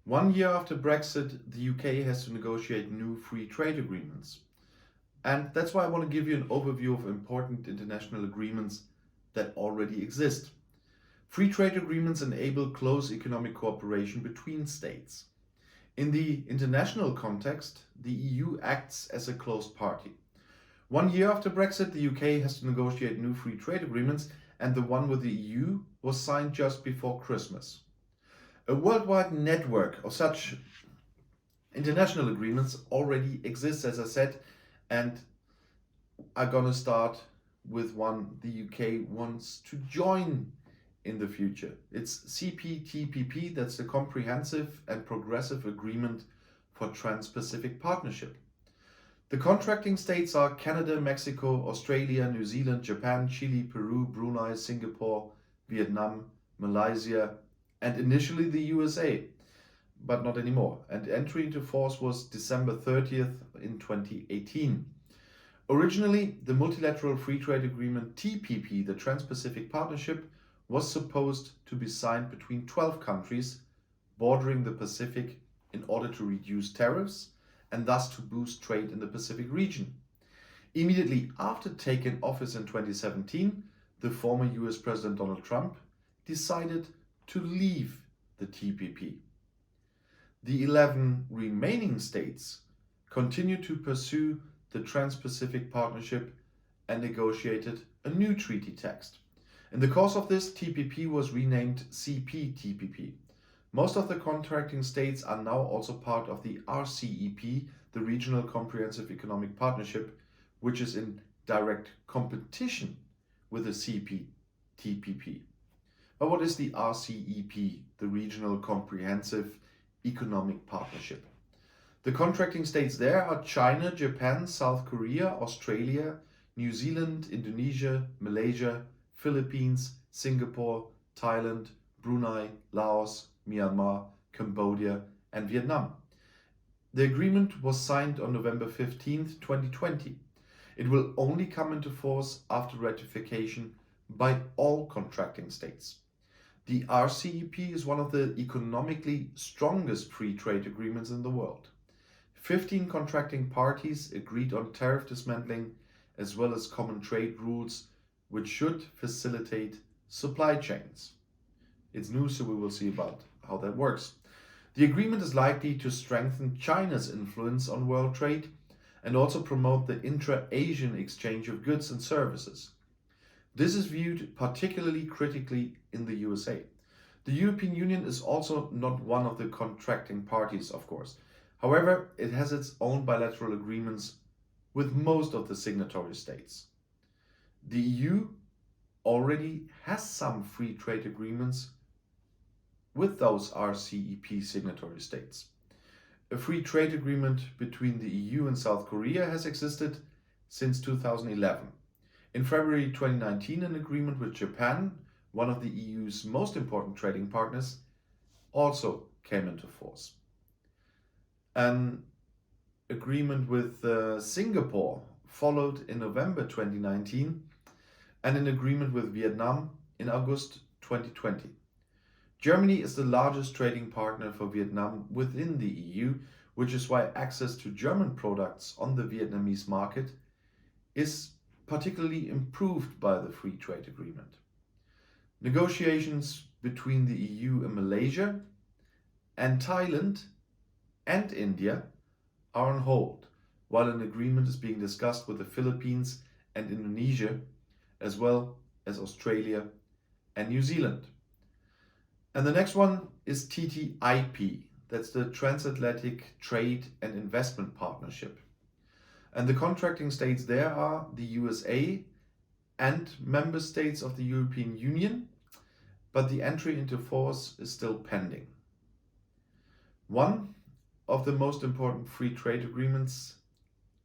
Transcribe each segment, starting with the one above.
1 year after Brexit, the UK has to negotiate new free trade agreements. And that's why I want to give you an overview of important international agreements that already exist. Free trade agreements enable close economic cooperation between states. In the international context, the EU acts as a closed party. 1 year after Brexit, the UK has to negotiate new free trade agreements, and the one with the EU was signed just before Christmas. A worldwide network of such international agreements already exists, as I said, and I'm gonna start with one the UK wants to join in the future. It's CPTPP, that's the Comprehensive and Progressive Agreement for Trans-Pacific Partnership. The contracting states are Canada, Mexico, Australia, New Zealand, Japan, Chile, Peru, Brunei, Singapore, Vietnam, Malaysia, and initially the USA, but not anymore. And entry into force was December 30th in 2018. Originally, the Multilateral Free Trade Agreement TPP, the Trans-Pacific Partnership, was supposed to be signed between 12 countries bordering the Pacific in order to reduce tariffs and thus to boost trade in the Pacific region. Immediately after taking office in 2017, the former US President Donald Trump decided to leave the TPP. The 11 remaining states continue to pursue the Trans-Pacific Partnership and negotiated a new treaty text. In the course of this, TPP was renamed CPTPP. Most of the contracting states are now also part of the RCEP, the Regional Comprehensive Economic Partnership, which is in direct competition with the CPTPP. But what is the RCEP, the Regional Comprehensive Economic Partnership? The contracting states there are China, Japan, South Korea, Australia, New Zealand, Indonesia, Malaysia, Philippines, Singapore, Thailand, Brunei, Laos, Myanmar, Cambodia, and Vietnam. The agreement was signed on November 15th, 2020. It will only come into force after ratification by all contracting states. The RCEP is one of the economically strongest free trade agreements in the world. 15 contracting parties agreed on tariff dismantling as well as common trade rules, which should facilitate supply chains. It's new, so we will see about how that works. The agreement is likely to strengthen China's influence on world trade and also promote the intra-Asian exchange of goods and services. This is viewed particularly critically in the USA. The European Union is also not one of the contracting parties, of course. However, it has its own bilateral agreements with most of the signatory states. The EU already has some free trade agreements with those RCEP signatory states. A free trade agreement between the EU and South Korea has existed since 2011. In February 2019, an agreement with Japan, one of the EU's most important trading partners, also came into force. An agreement with Singapore followed in November 2019, and an agreement with Vietnam in August 2020. Germany is the largest trading partner for Vietnam within the EU, which is why access to German products on the Vietnamese market is particularly improved by the free trade agreement. Negotiations between the EU and Malaysia and Thailand and India are on hold, while an agreement is being discussed with the Philippines and Indonesia, as well as Australia and New Zealand. And the next one is TTIP, that's the Transatlantic Trade and Investment Partnership. And the contracting states there are the USA and member states of the European Union, but the entry into force is still pending. One of the most important free trade agreements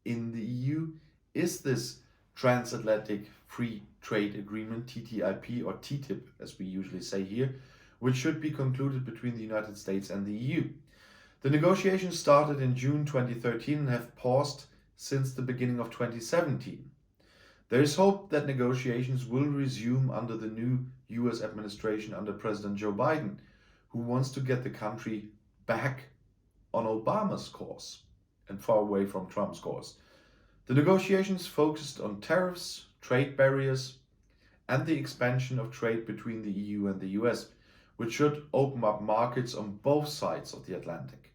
in the EU is this Transatlantic Free Trade Agreement, TTIP or TTIP as we usually say here, which should be concluded between the United States and the EU. The negotiations started in June 2013 and have paused since the beginning of 2017. There is hope that negotiations will resume under the new US administration under President Joe Biden, who wants to get the country back on Obama's course and far away from Trump's course. The negotiations focused on tariffs, trade barriers, and the expansion of trade between the EU and the US, which should open up markets on both sides of the Atlantic.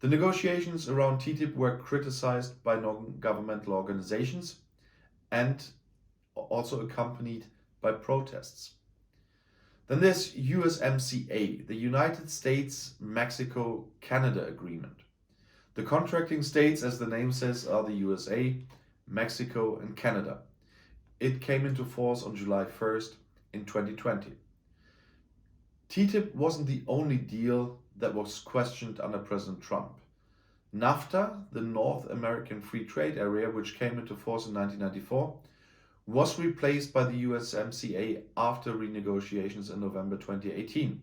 The negotiations around TTIP were criticized by non-governmental organizations and also accompanied by protests. Then there's USMCA, the United States-Mexico-Canada Agreement. The contracting states, as the name says, are the USA, Mexico, and Canada. It came into force on July 1st in 2020. TTIP wasn't the only deal that was questioned under President Trump. NAFTA, the North American Free Trade Area, which came into force in 1994, was replaced by the USMCA after renegotiations in November 2018.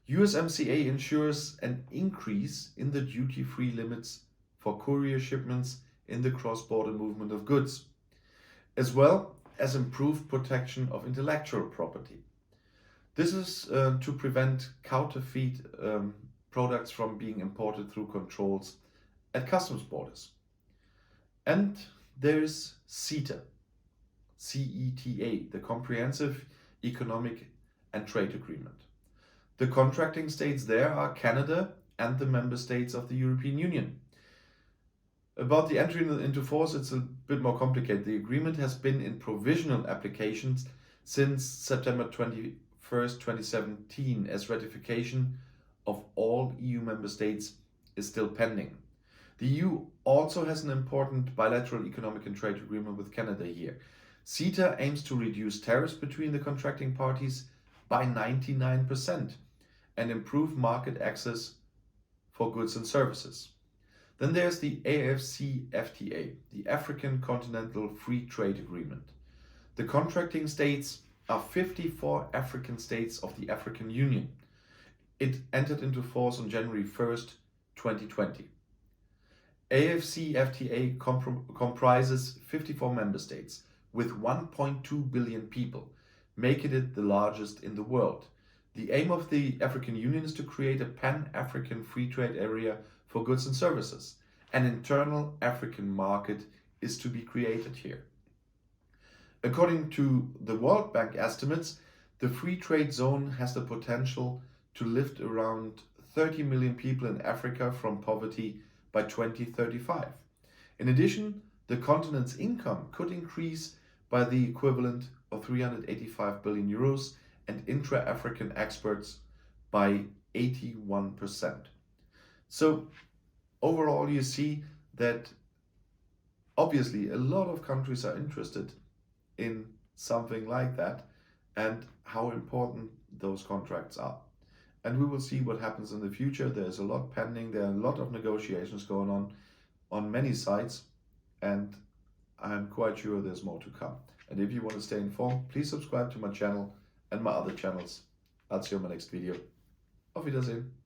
USMCA ensures an increase in the duty-free limits for courier shipments in the cross-border movement of goods, as well as improved protection of intellectual property. This is to prevent counterfeit products from being imported through controls at customs borders. And there's CETA, CETA, the Comprehensive Economic and Trade Agreement. The contracting states there are Canada and the member states of the European Union. About the entry into force, it's a bit more complicated. The agreement has been in provisional applications since September 21st, 2017, as ratification of all EU member states is still pending. The EU also has an important bilateral economic and trade agreement with Canada here. CETA aims to reduce tariffs between the contracting parties by 99% and improve market access for goods and services. Then there's the AFCFTA, the African Continental Free Trade Agreement. The contracting states are 54 African states of the African Union. It entered into force on January 1st, 2020. AFCFTA comprises 54 member states with 1.2 billion people, making it the largest in the world. The aim of the African Union is to create a pan-African free trade area for goods and services. An internal African market is to be created here. According to the World Bank estimates, the free trade zone has the potential to lift around 30 million people in Africa from poverty by 2035. In addition, the continent's income could increase by the equivalent of 385 billion euros and intra-African exports by 81%. So overall, you see that obviously a lot of countries are interested in something like that and how important those contracts are. And we will see what happens in the future. There's a lot pending. There are a lot of negotiations going on many sides, and I'm quite sure there's more to come. And if you want to stay informed, please subscribe to my channel and my other channels. I'll see you in my next video. Auf Wiedersehen.